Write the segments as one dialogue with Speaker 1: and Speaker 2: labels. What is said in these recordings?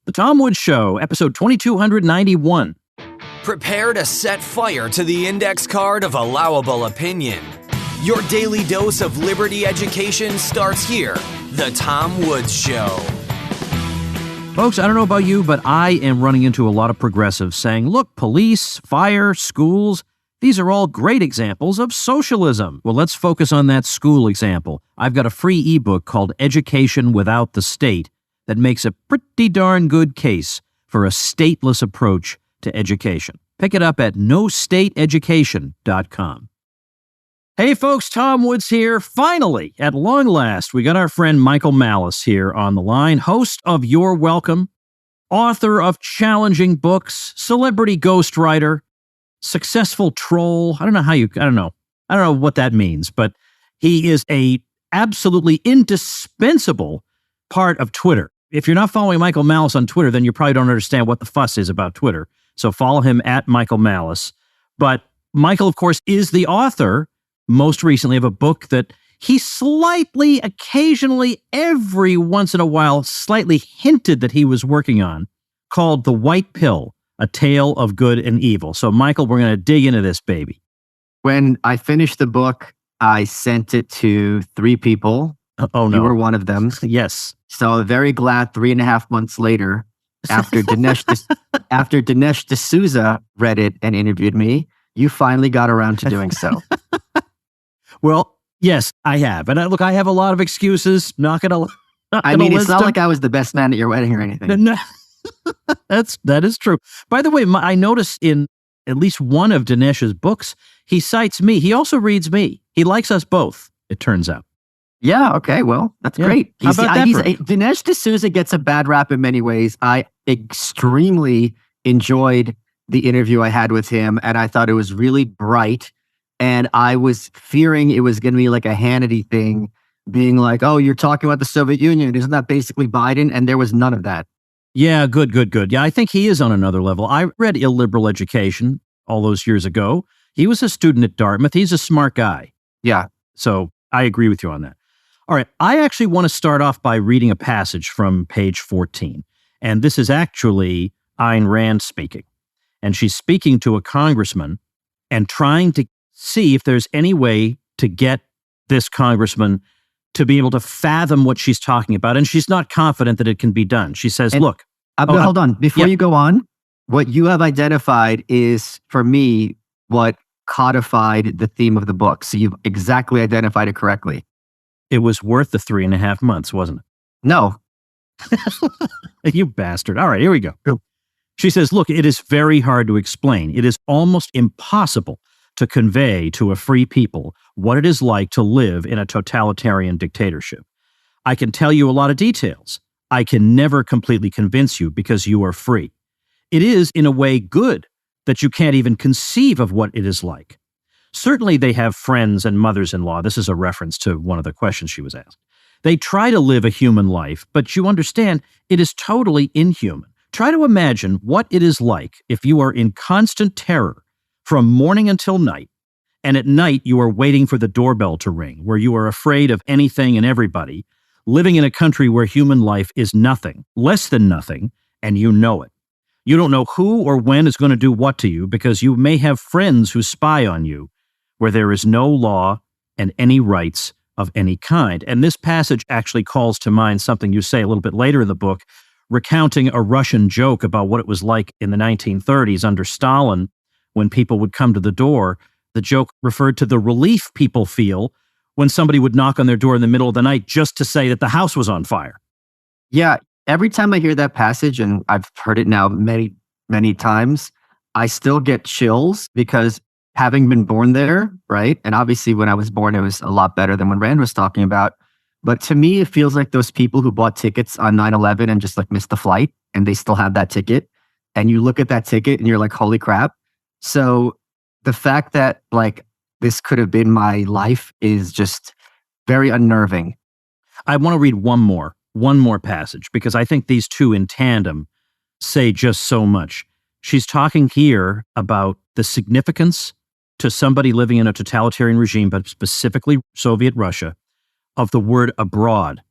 Speaker 1: The Tom Woods Show, episode 2291.
Speaker 2: Prepare to set fire to the index card of allowable opinion. Your daily dose of liberty education starts here. The Tom Woods Show.
Speaker 1: Folks, I don't know about you, but I am running into a lot of progressives saying, look, police, fire, schools, these are all great examples of socialism. Well, let's focus on that school example. I've got a free ebook called Education Without the State that makes a pretty darn good case for a stateless approach to education. Pick it up at nostateeducation.com. Hey folks, Tom Woods here. Finally, at long last, we got our friend Michael Malice here on the line, host of You're Welcome, author of challenging books, celebrity ghostwriter, successful troll. I don't know what that means, but he is a absolutely indispensable part of Twitter. If you're not following Michael Malice on Twitter, then you probably don't understand what the fuss is about Twitter. So follow him at Michael Malice. But Michael, of course, is the author, most recently, of a book that he slightly, occasionally, every once in a while, slightly hinted that he was working on, called The White Pill, A Tale of Good and Evil. So, Michael, we're going to dig into this baby.
Speaker 3: When I finished the book, I sent it to 3 people.
Speaker 1: Oh, no.
Speaker 3: You were one of them.
Speaker 1: Yes.
Speaker 3: So very glad 3.5 months later, after Dinesh D'Souza read it and interviewed me, you finally got around to doing so.
Speaker 1: Well, yes, I have. And I have a lot of excuses. Not gonna
Speaker 3: it's not like I was the best man at your wedding or anything.
Speaker 1: No, that is true. By the way, I noticed in at least one of Dinesh's books, he cites me. He also reads me. He likes us both, it turns out.
Speaker 3: Yeah, okay, well, that's great.
Speaker 1: How about that?
Speaker 3: Dinesh D'Souza gets a bad rap in many ways. I extremely enjoyed the interview I had with him, and I thought it was really bright, and I was fearing it was going to be like a Hannity thing, being like, oh, you're talking about the Soviet Union. Isn't that basically Biden? And there was none of that.
Speaker 1: Yeah, good. Yeah, I think he is on another level. I read Illiberal Education all those years ago. He was a student at Dartmouth. He's a smart guy.
Speaker 3: Yeah.
Speaker 1: So I agree with you on that. All right, I actually want to start off by reading a passage from page 14. And this is actually Ayn Rand speaking. And she's speaking to a congressman and trying to see if there's any way to get this congressman to be able to fathom what she's talking about. And she's not confident that it can be done. She says, look.
Speaker 3: Hold on. Before you go on, what you have identified is, for me, what codified the theme of the book. So you've exactly identified it correctly.
Speaker 1: It was worth the 3.5 months, wasn't it?
Speaker 3: No.
Speaker 1: You bastard. All right, here we go. She says, look, it is very hard to explain. It is almost impossible to convey to a free people what it is like to live in a totalitarian dictatorship. I can tell you a lot of details. I can never completely convince you because you are free. It is, in a way, good that you can't even conceive of what it is like. Certainly they have friends and mothers-in-law. This is a reference to one of the questions she was asked. They try to live a human life, but you understand it is totally inhuman. Try to imagine what it is like if you are in constant terror from morning until night, and at night you are waiting for the doorbell to ring, where you are afraid of anything and everybody, living in a country where human life is nothing, less than nothing, and you know it. You don't know who or when is going to do what to you because you may have friends who spy on you, where there is no law and any rights of any kind. And this passage actually calls to mind something you say a little bit later in the book, recounting a Russian joke about what it was like in the 1930s under Stalin when people would come to the door. The joke referred to the relief people feel when somebody would knock on their door in the middle of the night just to say that the house was on fire.
Speaker 3: Yeah, every time I hear that passage, and I've heard it now many, many times, I still get chills because having been born there, right? And obviously when I was born, it was a lot better than when Rand was talking about. But to me, it feels like those people who bought tickets on 9/11 and just like missed the flight and they still have that ticket. And you look at that ticket and you're like, holy crap. So the fact that like this could have been my life is just very unnerving.
Speaker 1: I want to read one more passage because I think these two in tandem say just so much. She's talking here about the significance to somebody living in a totalitarian regime, but specifically Soviet Russia, of the word abroad.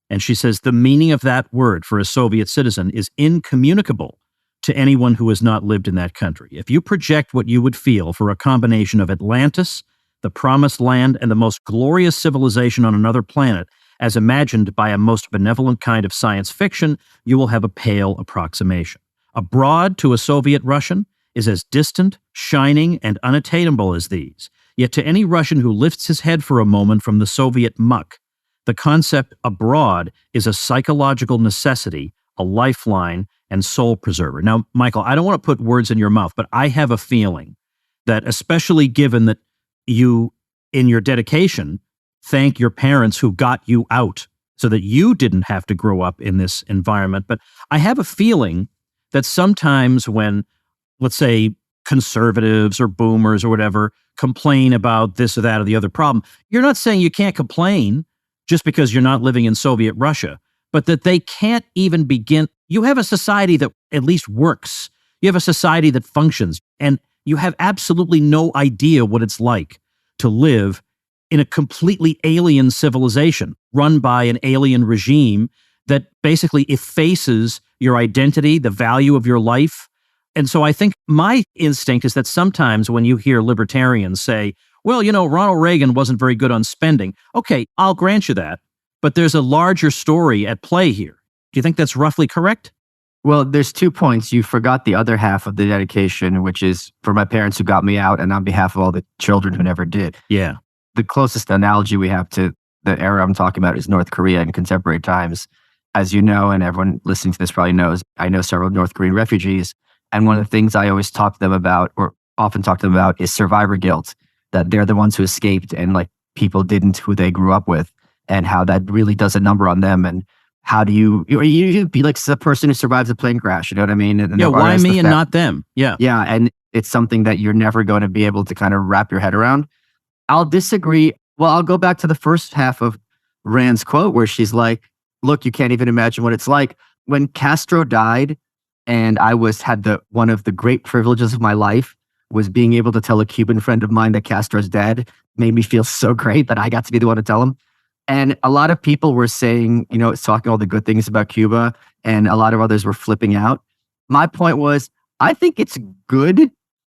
Speaker 1: And she says the meaning of that word for a Soviet citizen is incommunicable to anyone who has not lived in that country. If you project what you would feel for a combination of Atlantis, the Promised Land, and the most glorious civilization on another planet, as imagined by a most benevolent kind of science fiction, you will have a pale approximation. Abroad to a Soviet Russian is as distant, shining, and unattainable as these. Yet to any Russian who lifts his head for a moment from the Soviet muck, the concept abroad is a psychological necessity, a lifeline, and soul preserver. Now, Michael, I don't want to put words in your mouth, but I have a feeling that, especially given that you, in your dedication, thank your parents who got you out so that you didn't have to grow up in this environment. But I have a feeling that sometimes when, let's say, conservatives or boomers or whatever complain about this or that or the other problem, you're not saying you can't complain just because you're not living in Soviet Russia, but that they can't even begin. You have a society that at least works. You have a society that functions, and you have absolutely no idea what it's like to live in a completely alien civilization run by an alien regime that basically effaces your identity, the value of your life. And so I think my instinct is that sometimes when you hear libertarians say, well, you know, Ronald Reagan wasn't very good on spending. Okay, I'll grant you that, but there's a larger story at play here. Do you think that's roughly correct?
Speaker 3: Well, there's 2 points. You forgot the other half of the dedication, which is for my parents who got me out and on behalf of all the children who never did.
Speaker 1: Yeah.
Speaker 3: The closest analogy we have to the era I'm talking about is North Korea in contemporary times. As you know, and everyone listening to this probably knows, I know several North Korean refugees. And one of the things I always talk to them about, or often talk to them about, is survivor guilt, that they're the ones who escaped and like people didn't who they grew up with, and how that really does a number on them. And how do you be like the person who survives a plane crash? You know what I mean? And
Speaker 1: yeah, why me and not them? Yeah.
Speaker 3: Yeah. And it's something that you're never going to be able to kind of wrap your head around. I'll disagree. Well, I'll go back to the first half of Rand's quote where she's like, look, you can't even imagine what it's like. When Castro died and I had one of the great privileges of my life was being able to tell a Cuban friend of mine that Castro's dead, made me feel so great that I got to be the one to tell him. And a lot of people were saying, you know, talking all the good things about Cuba, and a lot of others were flipping out. My point was, I think it's good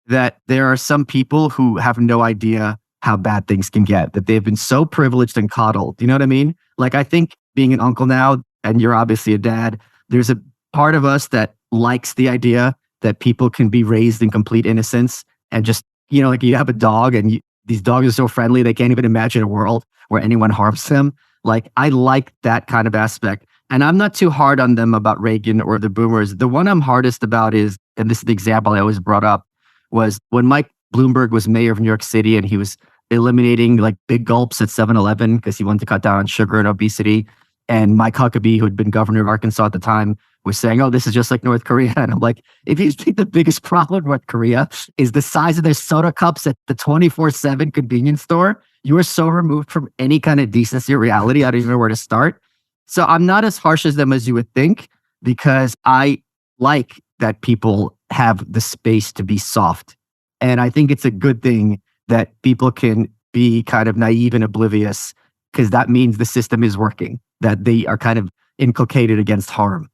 Speaker 3: that there are some people who have no idea how bad things can get, that they've been so privileged and coddled. You know what I mean? Like, I think being an uncle now, and you're obviously a dad, there's a part of us that likes the idea that people can be raised in complete innocence and just, you know, like you have a dog and these dogs are so friendly, they can't even imagine a world where anyone harms them. Like, I like that kind of aspect. And I'm not too hard on them about Reagan or the boomers. The one I'm hardest about is, and this is the example I always brought up, was when Mike Bloomberg was mayor of New York City and he was eliminating like big gulps at 7-Eleven because he wanted to cut down on sugar and obesity. And Mike Huckabee, who had been governor of Arkansas at the time, was saying, oh, this is just like North Korea. And I'm like, if you think the biggest problem in North Korea is the size of their soda cups at the 24/7 convenience store, you are so removed from any kind of decency or reality, I don't even know where to start. So I'm not as harsh as them as you would think, because I like that people have the space to be soft. And I think it's a good thing that people can be kind of naive and oblivious, because that means the system is working, that they are kind of inculcated against harm.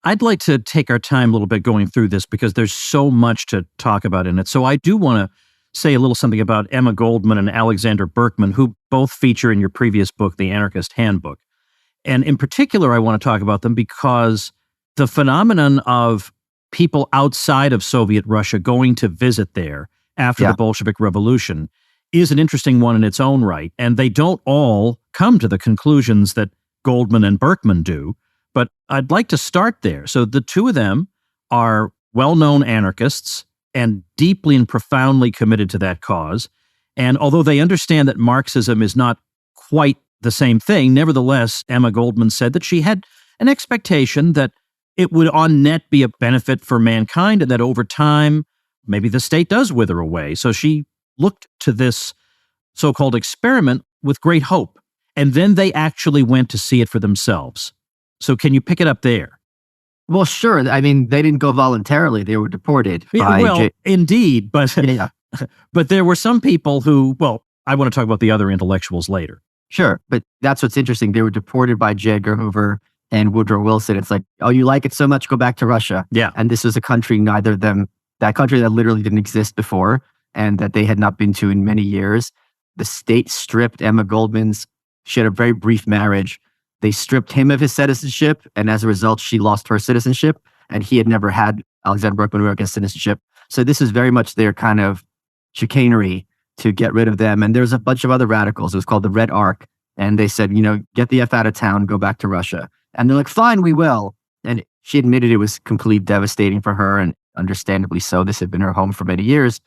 Speaker 1: I'd like to take our time a little bit going through this because there's so much to talk about in it. So I do want to say a little something about Emma Goldman and Alexander Berkman, who both feature in your previous book, The Anarchist Handbook. And in particular, I want to talk about them because the phenomenon of people outside of Soviet Russia going to visit there after the Bolshevik Revolution is an interesting one in its own right. And they don't all come to the conclusions that Goldman and Berkman do, but I'd like to start there. So the two of them are well-known anarchists and deeply and profoundly committed to that cause. And although they understand that Marxism is not quite the same thing, nevertheless, Emma Goldman said that she had an expectation that it would on net be a benefit for mankind and that over time, maybe the state does wither away. So she looked to this so-called experiment with great hope. And then they actually went to see it for themselves. So can you pick it up there?
Speaker 3: Well, sure. I mean, they didn't go voluntarily. They were deported.
Speaker 1: Indeed. But, but there were some people who, well, I want to talk about the other intellectuals later.
Speaker 3: Sure. But that's what's interesting. They were deported by J. Edgar Hoover and Woodrow Wilson. It's like, oh, you like it so much, go back to Russia.
Speaker 1: Yeah.
Speaker 3: And this was a country, neither of them, that country that literally didn't exist before and that they had not been to in many years. The state stripped Emma Goldman's, she had a very brief marriage. They stripped him of his citizenship. And as a result, she lost her citizenship. And he had never had Alexander Berkman American citizenship. So this is very much their kind of chicanery to get rid of them. And there's a bunch of other radicals. It was called the Red Arc. And they said, get the F out of town, go back to Russia. And they're like, fine, we will. And she admitted it was completely devastating for her, and understandably so. This had been her home for many years.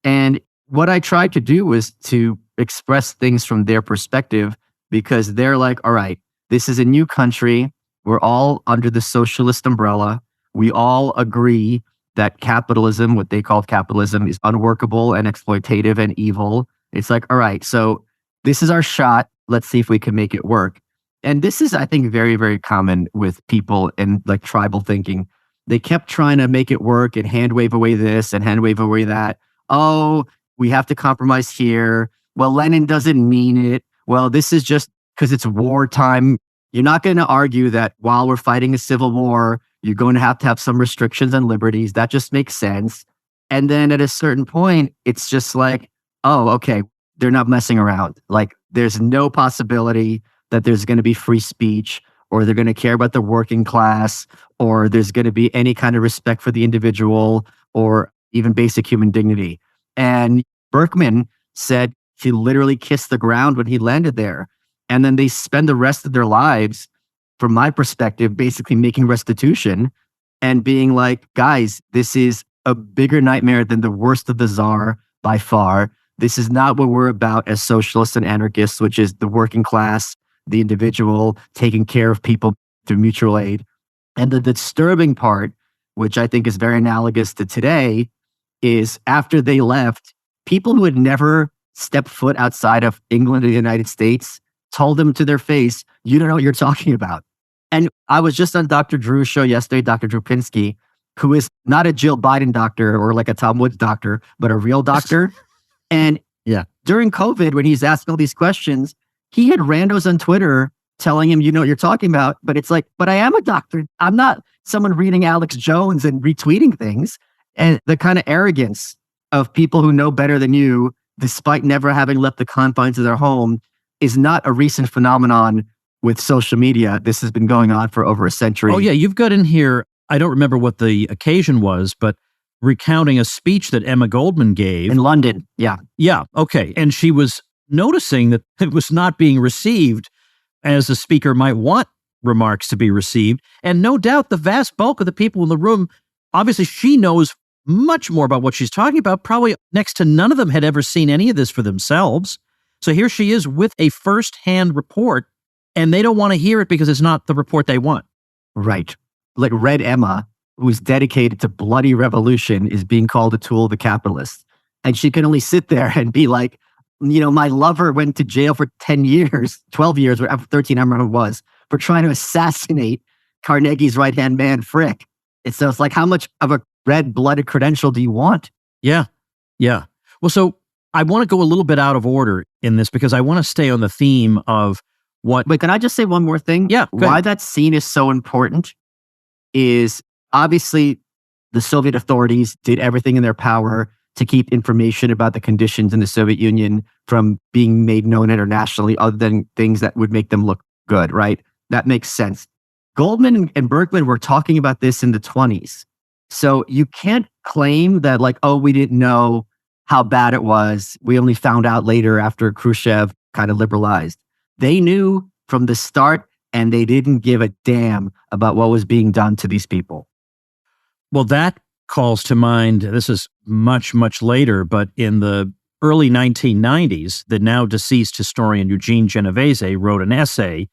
Speaker 3: And what I tried to do was to express things from their perspective, because they're like, all right, this is a new country. We're all under the socialist umbrella. We all agree that capitalism, what they called capitalism, is unworkable and exploitative and evil. It's like, all right, so this is our shot. Let's see if we can make it work. And this is, I think, very, very common with people in like tribal thinking. They kept trying to make it work and hand wave away this and hand wave away that. Oh, we have to compromise here. Well, Lenin doesn't mean it. Well, this is just because it's wartime. You're not going to argue that while we're fighting a civil war, you're going to have some restrictions on liberties. That just makes sense. And then at a certain point, it's just like, oh, okay, they're not messing around. Like, there's no possibility that there's going to be free speech, or they're going to care about the working class, or there's going to be any kind of respect for the individual, or even basic human dignity. And Berkman said he literally kissed the ground when he landed there. And then they spend the rest of their lives, from my perspective, basically making restitution and being like, guys, this is a bigger nightmare than the worst of the czar by far. This is not what we're about as socialists and anarchists, which is the working class, the individual, taking care of people through mutual aid. And the disturbing part, which I think is very analogous to today, is after they left, people who had never stepped foot outside of England or the United States told them to their face, you don't know what you're talking about. And I was just on Dr. Drew's show yesterday, Dr. Drew Pinsky, who is not a Jill Biden doctor or like a Tom Woods doctor, but a real doctor. And during COVID, when he's asking all these questions, he had randos on Twitter telling him, you know what you're talking about. But it's like, but I am a doctor. I'm not someone reading Alex Jones and retweeting things. And the kind of arrogance of people who know better than you, despite never having left the confines of their home, is not a recent phenomenon with social media. This has been going on for over a century.
Speaker 1: Oh, yeah. You've got in here, I don't remember what the occasion was, but recounting a speech that Emma Goldman gave.
Speaker 3: In London. Yeah.
Speaker 1: Yeah. Okay. And she was noticing that it was not being received as a speaker might want remarks to be received. And no doubt the vast bulk of the people in the room, obviously she knows much more about what she's talking about. Probably next to none of them had ever seen any of this for themselves. So here she is with a first-hand report, and they don't want to hear it because it's not the report they want.
Speaker 3: Right. Like Red Emma, who's dedicated to bloody revolution, is being called a tool of the capitalists. And she can only sit there and be like, my lover went to jail for 10 years, 12 years, or 13, I remember it was, for trying to assassinate Carnegie's right-hand man, Frick. So it's like, how much of a red-blooded credential do you want?
Speaker 1: Yeah. Yeah. Well, so I want to go a little bit out of order in this because I want to stay on the theme of what...
Speaker 3: Wait, can I just say one more thing?
Speaker 1: Yeah.
Speaker 3: Why that scene is so important is obviously the Soviet authorities did everything in their power to keep information about the conditions in the Soviet Union from being made known internationally, other than things that would make them look good, right? That makes sense. Goldman and Berkman were talking about this in the 1920s. So you can't claim that like, oh, we didn't know how bad it was. We only found out later after Khrushchev kind of liberalized. They knew from the start, and they didn't give a damn about what was being done to these people.
Speaker 1: Well, that calls to mind, this is much, much later, but in the early 1990s, the now deceased historian Eugene Genovese wrote an essay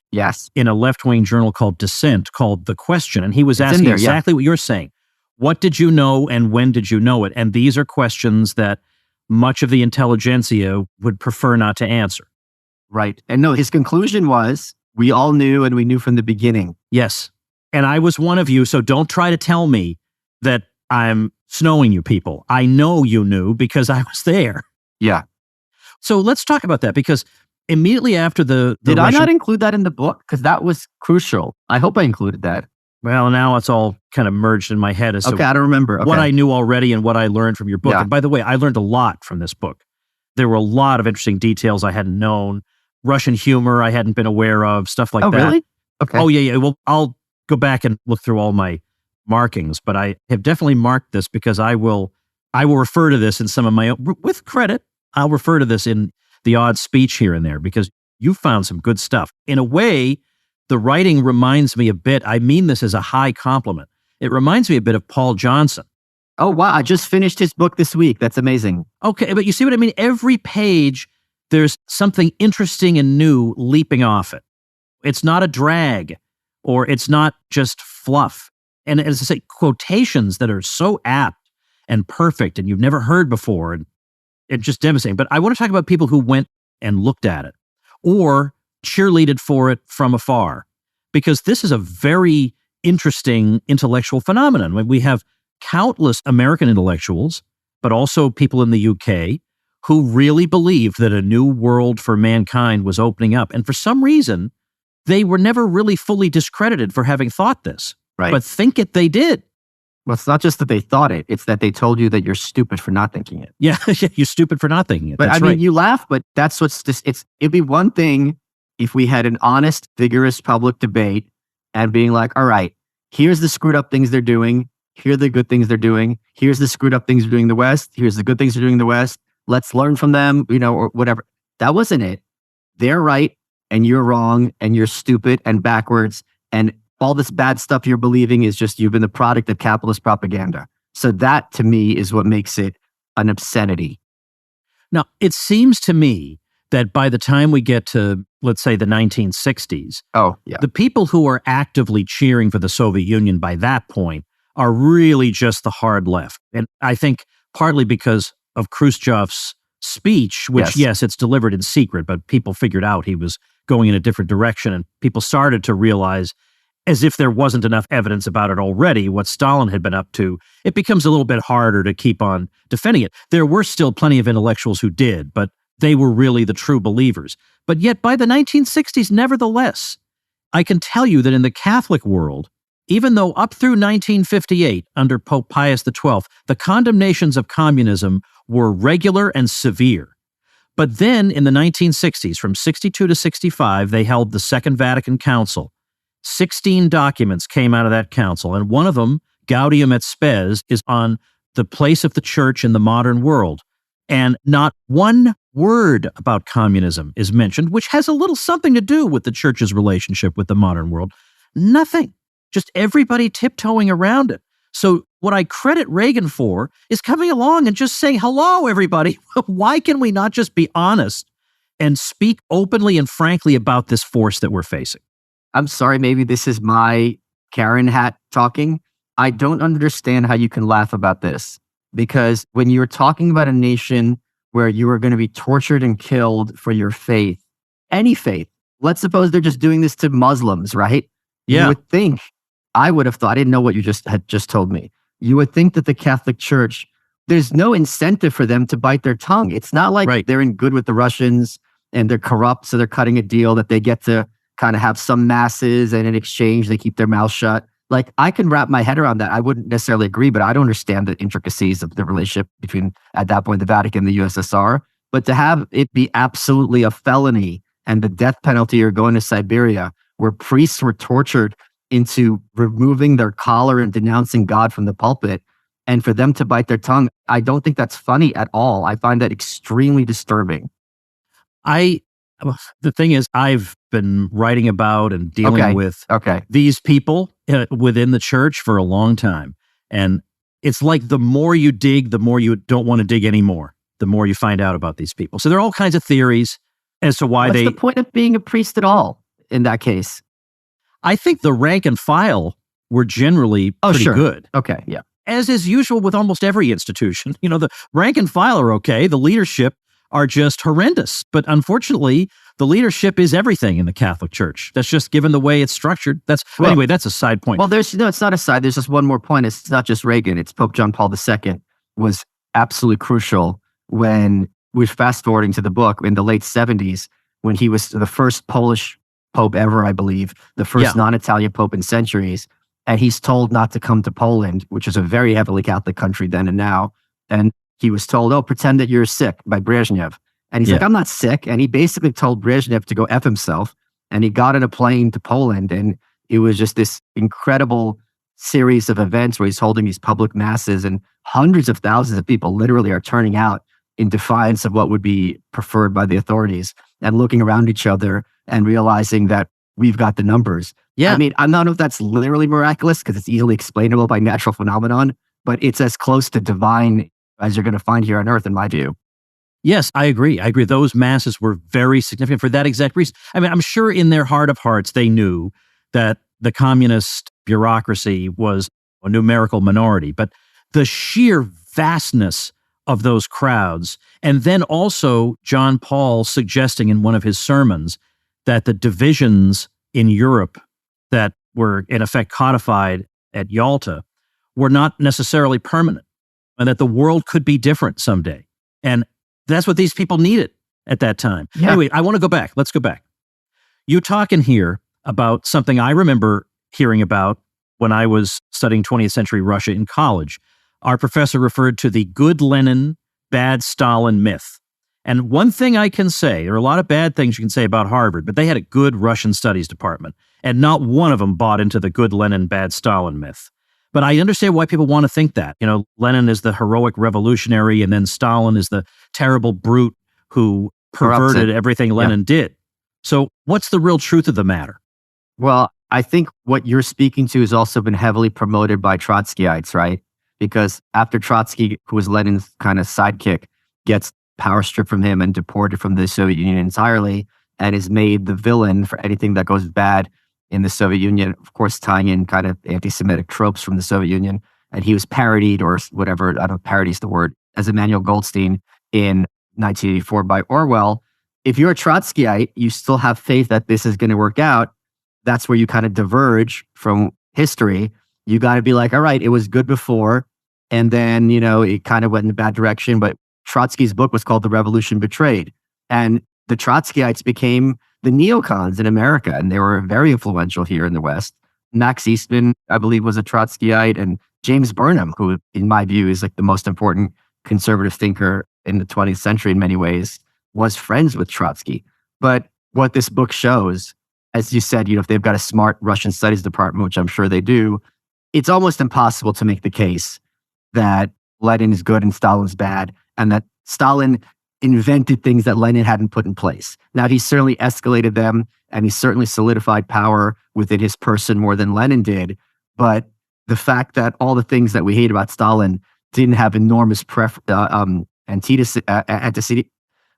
Speaker 1: in a left-wing journal called Dissent called The Question. And he was asking exactly what you're saying. What did you know and when did you know it? And these are questions that much of the intelligentsia would prefer not to answer.
Speaker 3: Right. And no, his conclusion was, we all knew and we knew from the beginning.
Speaker 1: Yes. And I was one of you, so don't try to tell me that I'm snowing you people. I know you knew because I was there.
Speaker 3: Yeah.
Speaker 1: So let's talk about that, because immediately after the
Speaker 3: Did
Speaker 1: Russian,
Speaker 3: I not include that in the book? Because that was crucial. I hope I included that.
Speaker 1: well, now it's all kind of merged in my head as
Speaker 3: Okay,
Speaker 1: to
Speaker 3: I don't remember. Okay.
Speaker 1: what I knew already and what I learned from your book.
Speaker 3: Yeah.
Speaker 1: And by the way, I learned a lot from this book. There were a lot of interesting details I hadn't known, Russian humor I hadn't been aware of, stuff like
Speaker 3: Oh,
Speaker 1: that.
Speaker 3: really? Okay.
Speaker 1: Oh, yeah. Well, I'll go back and look through all my markings, but I have definitely marked this because I will refer to this in some of my own, with credit, I'll refer to this in the odd speech here and there because you found some good stuff. In a way, the writing reminds me a bit, I mean this as a high compliment. It reminds me a bit of Paul Johnson.
Speaker 3: Oh, wow. I just finished his book this week. That's amazing.
Speaker 1: Okay, but you see what I mean? Every page, there's something interesting and new leaping off it. It's not a drag, or it's not just fluff. And as I say, quotations that are so apt and perfect and you've never heard before, and it's just devastating. But I want to talk about people who went and looked at it or cheerleaded for it from afar, because this is a very interesting intellectual phenomenon. When we have countless American intellectuals, but also people in the UK who really believed that a new world for mankind was opening up. And for some reason, they were never really fully discredited for having thought this.
Speaker 3: Right.
Speaker 1: But think it, they did.
Speaker 3: Well, it's not just that they thought it. It's that they told you that you're stupid for not thinking it.
Speaker 1: Yeah, you're stupid for not thinking it.
Speaker 3: But
Speaker 1: That's
Speaker 3: I mean,
Speaker 1: right.
Speaker 3: you laugh, but that's what's this. It'd be one thing if we had an honest, vigorous public debate and being like, all right, here's the screwed up things they're doing. Here are the good things they're doing. Here's the screwed up things they're doing in the West. Here's the good things they're doing in the West. Let's learn from them, or whatever. That wasn't it. They're right and you're wrong and you're stupid and backwards. And all this bad stuff you're believing is just you've been the product of capitalist propaganda. So that to me is what makes it an obscenity.
Speaker 1: Now, it seems to me that by the time we get to, let's say, the 1960s,
Speaker 3: Oh, yeah.
Speaker 1: the people who are actively cheering for the Soviet Union by that point are really just the hard left. And I think partly because of Khrushchev's speech, which, yes, it's delivered in secret, but people figured out he was going in a different direction. And people started to realize, as if there wasn't enough evidence about it already, what Stalin had been up to, it becomes a little bit harder to keep on defending it. There were still plenty of intellectuals who did, but they were really the true believers. But yet by the 1960s, nevertheless, I can tell you that in the Catholic world, even though up through 1958, under Pope Pius XII, the condemnations of communism were regular and severe. But then in the 1960s, from 62 to 65, they held the Second Vatican Council. 16 documents came out of that council, and one of them, Gaudium et Spes, is on the place of the church in the modern world. And not one word about communism is mentioned, which has a little something to do with the church's relationship with the modern world. Nothing. Just everybody tiptoeing around it. So what I credit Reagan for is coming along and just saying, hello, everybody. Why can we not just be honest and speak openly and frankly about this force that we're facing?
Speaker 3: I'm sorry, maybe this is my Karen hat talking. I don't understand how you can laugh about this, because when you're talking about a nation where you are going to be tortured and killed for your faith, any faith, let's suppose they're just doing this to Muslims, right?
Speaker 1: Yeah.
Speaker 3: You would think, I would have thought, I didn't know what you had just told me. You would think that the Catholic Church, there's no incentive for them to bite their tongue. It's not like they're in good with the Russians and they're corrupt, so they're cutting a deal that they get to kind of have some masses, and in exchange, they keep their mouth shut. Like, I can wrap my head around that. I wouldn't necessarily agree, but I don't understand the intricacies of the relationship between, at that point, the Vatican and the USSR. But to have it be absolutely a felony and the death penalty or going to Siberia, where priests were tortured into removing their collar and denouncing God from the pulpit, and for them to bite their tongue, I don't think that's funny at all. I find that extremely disturbing.
Speaker 1: The thing is, I've been writing about and dealing with these people within the church for a long time. And it's like the more you dig, the more you don't want to dig anymore, the more you find out about these people. So there are all kinds of theories as to why
Speaker 3: What's the point of being a priest at all in that case?
Speaker 1: I think the rank and file were generally pretty good.
Speaker 3: Okay, yeah.
Speaker 1: As is usual with almost every institution. The rank and file are okay. The leadership are just horrendous. But unfortunately, the leadership is everything in the Catholic Church. That's just given the way it's structured. Anyway, that's a side point.
Speaker 3: Well, it's not a side. There's just one more point. It's not just Reagan. It's Pope John Paul II was absolutely crucial when we're fast forwarding to the book in the late 70s. when he was the first Polish pope ever, I believe, the first non-Italian pope in centuries. And he's told not to come to Poland, which is a very heavily Catholic country then and now. And he was told, oh, pretend that you're sick by Brezhnev. And he's like, I'm not sick. And he basically told Brezhnev to go F himself. And he got on a plane to Poland. And it was just this incredible series of events where he's holding these public masses, and hundreds of thousands of people literally are turning out in defiance of what would be preferred by the authorities, and looking around each other and realizing that we've got the numbers.
Speaker 1: Yeah.
Speaker 3: I mean, I don't know if that's literally miraculous because it's easily explainable by natural phenomenon, but it's as close to divine as you're going to find here on Earth, in my view.
Speaker 1: Yes, I agree. Those masses were very significant for that exact reason. I mean, I'm sure in their heart of hearts, they knew that the communist bureaucracy was a numerical minority, but the sheer vastness of those crowds, and then also John Paul suggesting in one of his sermons that the divisions in Europe that were in effect codified at Yalta were not necessarily permanent, and that the world could be different someday. And that's what these people needed at that time. Yeah. Anyway, I want to go back. Let's go back. You talk in here about something I remember hearing about when I was studying 20th century Russia in college. Our professor referred to the good Lenin, bad Stalin myth. And one thing I can say, there are a lot of bad things you can say about Harvard, but they had a good Russian studies department, and not one of them bought into the good Lenin, bad Stalin myth. But I understand why people want to think that. You know, Lenin is the heroic revolutionary, and then Stalin is the terrible brute who perverted everything Lenin did. So what's the real truth of the matter?
Speaker 3: Well, I think what you're speaking to has also been heavily promoted by Trotskyites, right? Because after Trotsky, who was Lenin's kind of sidekick, gets power stripped from him and deported from the Soviet Union entirely, and is made the villain for anything that goes bad in the Soviet Union, of course, tying in kind of anti-Semitic tropes from the Soviet Union. And he was parodied, or whatever, I don't know, parody's the word, as Emmanuel Goldstein in 1984 by Orwell. If you're a Trotskyite, you still have faith that this is going to work out. That's where you kind of diverge from history. You got to be like, all right, it was good before, and then, you know, it kind of went in a bad direction. But Trotsky's book was called The Revolution Betrayed. And the Trotskyites became the neocons in America, and they were very influential here in the West. Max Eastman, I believe, was a Trotskyite, and James Burnham, who in my view is like the most important conservative thinker in the 20th century in many ways, was friends with Trotsky. But what this book shows, as you said, you know, if they've got a smart Russian studies department, which I'm sure they do, it's almost impossible to make the case that Lenin is good and Stalin's bad, and that Stalin invented things that Lenin hadn't put in place. Now, he certainly escalated them, and he certainly solidified power within his person more than Lenin did. But the fact that all the things that we hate about Stalin didn't have enormous antecedent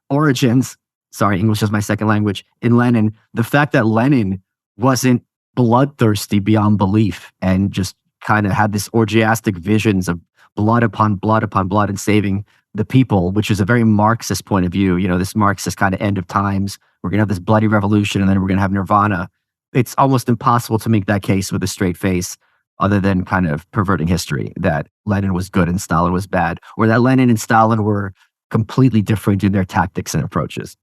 Speaker 3: origins, sorry, English is my second language, in Lenin, the fact that Lenin wasn't bloodthirsty beyond belief and just kind of had this orgiastic visions of blood upon blood upon blood and saving the people, which is a very Marxist point of view. You know, this Marxist kind of end of times. We're going to have this bloody revolution, and then we're going to have nirvana. It's almost impossible to make that case with a straight face, other than kind of perverting history, that Lenin was good and Stalin was bad, or that Lenin and Stalin were completely different in their tactics and approaches.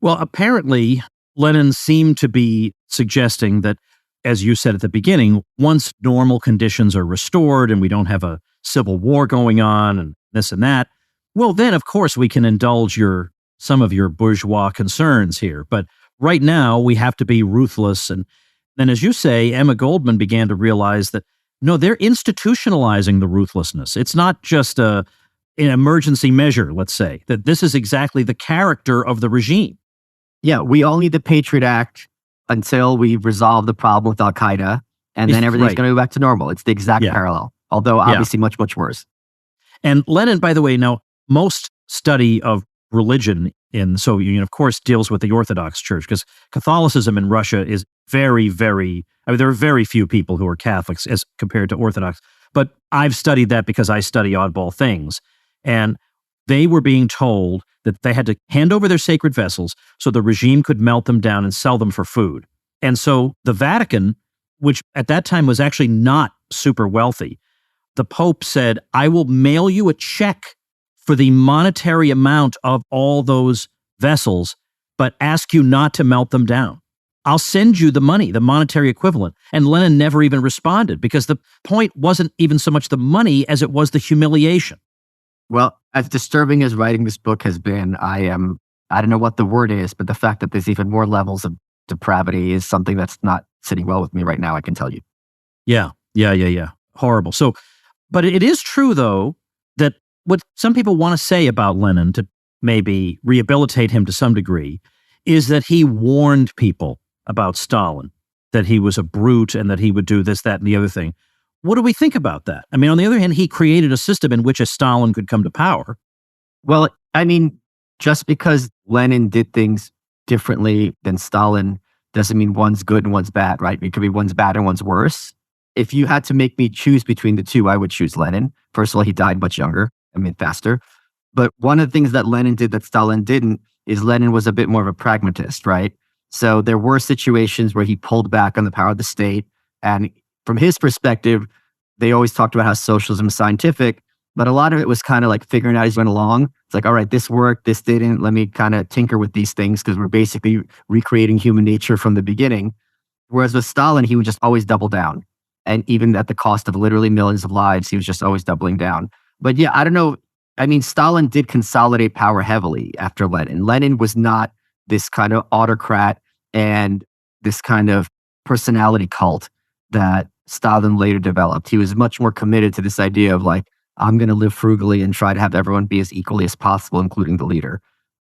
Speaker 1: Well, apparently, Lenin seemed to be suggesting that, as you said at the beginning, once normal conditions are restored and we don't have a civil war going on and this and that, well, then, of course, we can indulge some of your bourgeois concerns here. But right now, we have to be ruthless. And then, as you say, Emma Goldman began to realize that, no, they're institutionalizing the ruthlessness. It's not just an emergency measure, let's say, that this is exactly the character of the regime.
Speaker 3: Yeah, we all need the Patriot Act until we resolve the problem with Al-Qaeda, and then everything's going to go back to normal. It's the exact parallel, although obviously much, much worse.
Speaker 1: And Lenin, by the way, now, most study of religion in the Soviet Union, of course, deals with the Orthodox Church, because Catholicism in Russia is very, very, I mean, there are very few people who are Catholics as compared to Orthodox. But I've studied that because I study oddball things. And they were being told that they had to hand over their sacred vessels so the regime could melt them down and sell them for food. And so the Vatican, which at that time was actually not super wealthy, the Pope said, I will mail you a check for the monetary amount of all those vessels but ask you not to melt them down. I'll send you the money, the monetary equivalent. And Lenin never even responded because the point wasn't even so much the money as it was the humiliation.
Speaker 3: Well, as disturbing as writing this book has been, I don't know what the word is, but the fact that there's even more levels of depravity is something that's not sitting well with me right now, I can tell you.
Speaker 1: Yeah. Horrible. So, but it is true, though, that what some people want to say about Lenin to maybe rehabilitate him to some degree is that he warned people about Stalin, that he was a brute and that he would do this, that, and the other thing. What do we think about that? I mean, on the other hand, he created a system in which a Stalin could come to power.
Speaker 3: Well, I mean, just because Lenin did things differently than Stalin doesn't mean one's good and one's bad, right? It could be one's bad and one's worse. If you had to make me choose between the two, I would choose Lenin. First of all, he died much younger, faster. But one of the things that Lenin did that Stalin didn't is Lenin was a bit more of a pragmatist, right? So there were situations where he pulled back on the power of the state. And from his perspective, they always talked about how socialism is scientific, but a lot of it was kind of like figuring out as he went along. It's like, all right, this worked, this didn't. Let me kind of tinker with these things because we're basically recreating human nature from the beginning. Whereas with Stalin, he would just always double down. And even at the cost of literally millions of lives, he was just always doubling down. But yeah, I don't know. I mean, Stalin did consolidate power heavily after Lenin. Lenin was not this kind of autocrat and this kind of personality cult that Stalin later developed. He was much more committed to this idea of like, I'm going to live frugally and try to have everyone be as equally as possible, including the leader.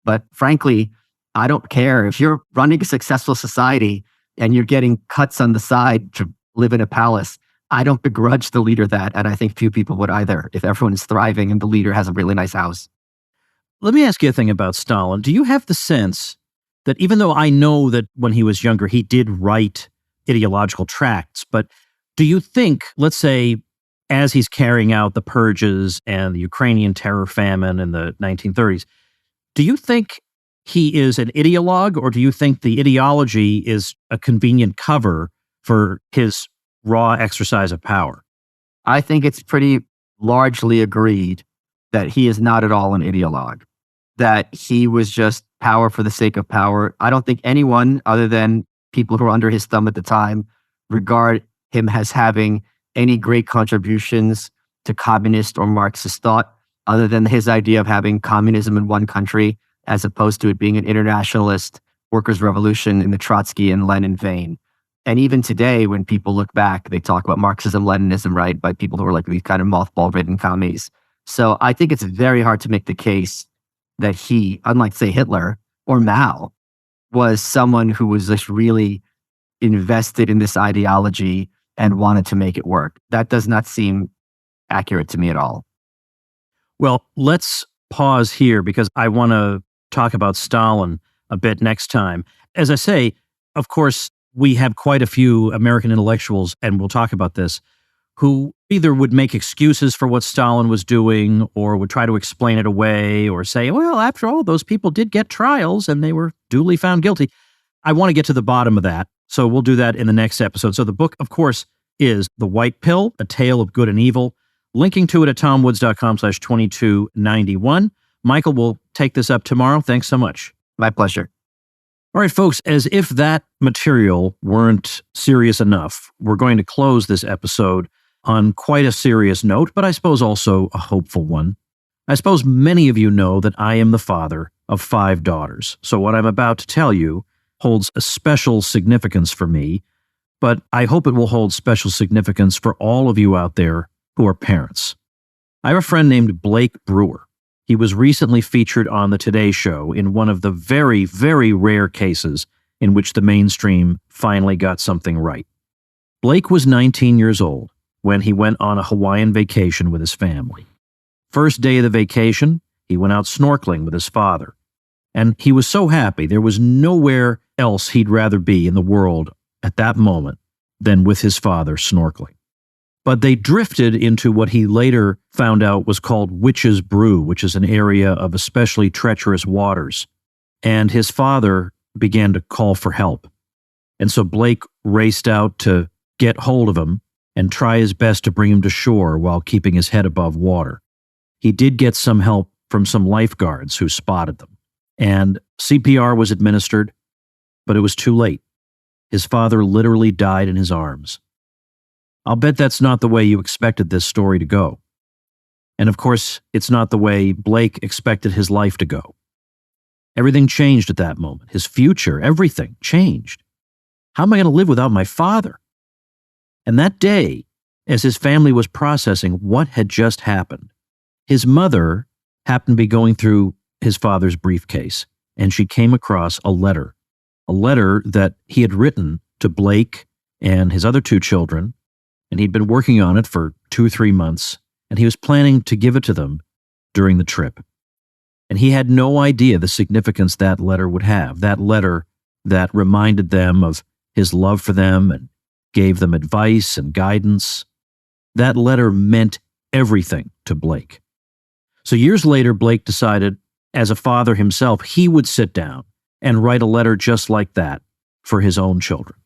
Speaker 3: But frankly, I don't care. If you're running a successful society and you're getting cuts on the side to live in a palace, I don't begrudge the leader that. And I think few people would either, if everyone is thriving and the leader has a really nice house.
Speaker 1: Let me ask you a thing about Stalin. Do you have the sense that even though I know that when he was younger, he did write ideological tracts, but do you think, let's say, as he's carrying out the purges and the Ukrainian terror famine in the 1930s, do you think he is an ideologue, or do you think the ideology is a convenient cover for his raw exercise of power?
Speaker 3: I think it's pretty largely agreed that he is not at all an ideologue, that he was just power for the sake of power. I don't think anyone other than people who were under his thumb at the time regard him as having any great contributions to communist or Marxist thought, other than his idea of having communism in one country as opposed to it being an internationalist workers' revolution in the Trotsky and Lenin vein. And even today, when people look back, they talk about Marxism, Leninism, right, by people who are like these kind of mothball-ridden commies. So I think it's very hard to make the case that he, unlike, say, Hitler or Mao, was someone who was just really invested in this ideology and wanted to make it work. That does not seem accurate to me at all.
Speaker 1: Well, let's pause here because I want to talk about Stalin a bit next time. As I say, of course, we have quite a few American intellectuals, and we'll talk about this, who either would make excuses for what Stalin was doing or would try to explain it away or say, well, after all, those people did get trials and they were duly found guilty. I want to get to the bottom of that, so we'll do that in the next episode. So the book, of course, is The White Pill, A Tale of Good and Evil. Linking to it at tomwoods.com/2291. Michael will take this up tomorrow. Thanks so much.
Speaker 3: My pleasure.
Speaker 1: All right, folks, as if that material weren't serious enough, we're going to close this episode on quite a serious note, but I suppose also a hopeful one. I suppose many of you know that I am the father of 5 daughters, so what I'm about to tell you holds a special significance for me, but I hope it will hold special significance for all of you out there who are parents. I have a friend named Blake Brewer. He was recently featured on the Today Show in one of the very, very rare cases in which the mainstream finally got something right. Blake was 19 years old when he went on a Hawaiian vacation with his family. First day of the vacation, he went out snorkeling with his father. And he was so happy there was nowhere else he'd rather be in the world at that moment than with his father snorkeling. But they drifted into what he later found out was called Witch's Brew, which is an area of especially treacherous waters. And his father began to call for help. And so Blake raced out to get hold of him and try his best to bring him to shore while keeping his head above water. He did get some help from some lifeguards who spotted them. and CPR was administered, but it was too late. His father literally died in his arms. I'll bet that's not the way you expected this story to go. And of course, it's not the way Blake expected his life to go. Everything changed at that moment. His future, everything changed. How am I going to live without my father? And that day, as his family was processing what had just happened, his mother happened to be going through his father's briefcase, and she came across a letter that he had written to Blake and his other two children, and he'd been working on it for 2 or 3 months, and he was planning to give it to them during the trip. And he had no idea the significance that letter would have, that letter that reminded them of his love for them and gave them advice and guidance. That letter meant everything to Blake. So years later, Blake decided, as a father himself, he would sit down and write a letter just like that for his own children.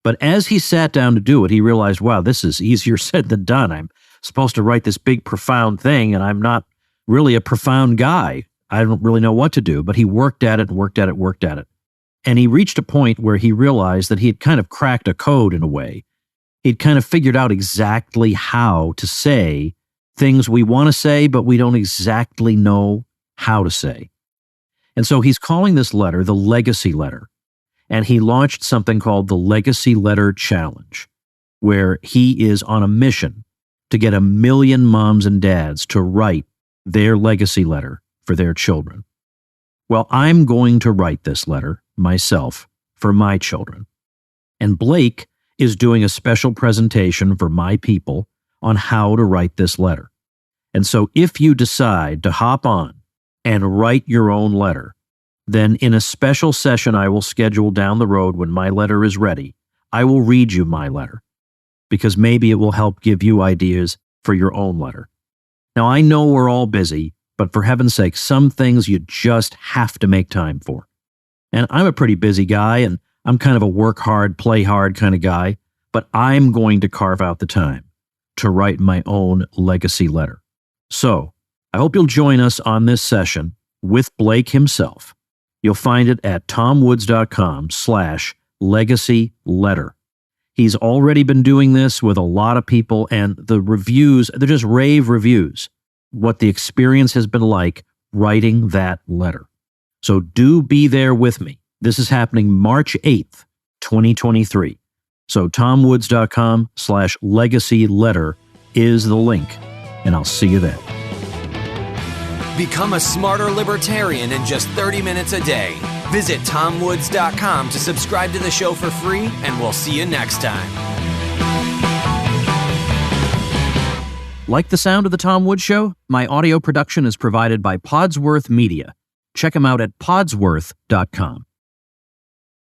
Speaker 1: But as he sat down to do it, he realized, wow, this is easier said than done. I'm supposed to write this big, profound thing, and I'm not really a profound guy. I don't really know what to do. But he worked at it. And he reached a point where he realized that he had kind of cracked a code in a way. He'd kind of figured out exactly how to say things we want to say, but we don't exactly know how to say. And so he's calling this letter the Legacy Letter. And he launched something called the Legacy Letter Challenge, where he is on a mission to get 1 million moms and dads to write their legacy letter for their children. Well, I'm going to write this letter myself for my children. And Blake is doing a special presentation for my people on how to write this letter. And so if you decide to hop on and write your own letter, then in a special session I will schedule down the road when my letter is ready, I will read you my letter, because maybe it will help give you ideas for your own letter. Now, I know we're all busy, but for heaven's sake, some things you just have to make time for. And I'm a pretty busy guy, and I'm kind of a work hard, play hard kind of guy, but I'm going to carve out the time to write my own legacy letter. So I hope you'll join us on this session with Blake himself. You'll find it at tomwoods.com/legacy-letter. He's already been doing this with a lot of people, and the reviews, they're just rave reviews, what the experience has been like writing that letter. So do be there with me. This is happening March 8th, 2023. So tomwoods.com/legacy-letter is the link, and I'll see you there.
Speaker 2: Become a smarter libertarian in just 30 minutes a day. Visit tomwoods.com to subscribe to the show for free, and we'll see you next time.
Speaker 1: Like the sound of The Tom Woods Show? My audio production is provided by Podsworth Media. Check them out at podsworth.com.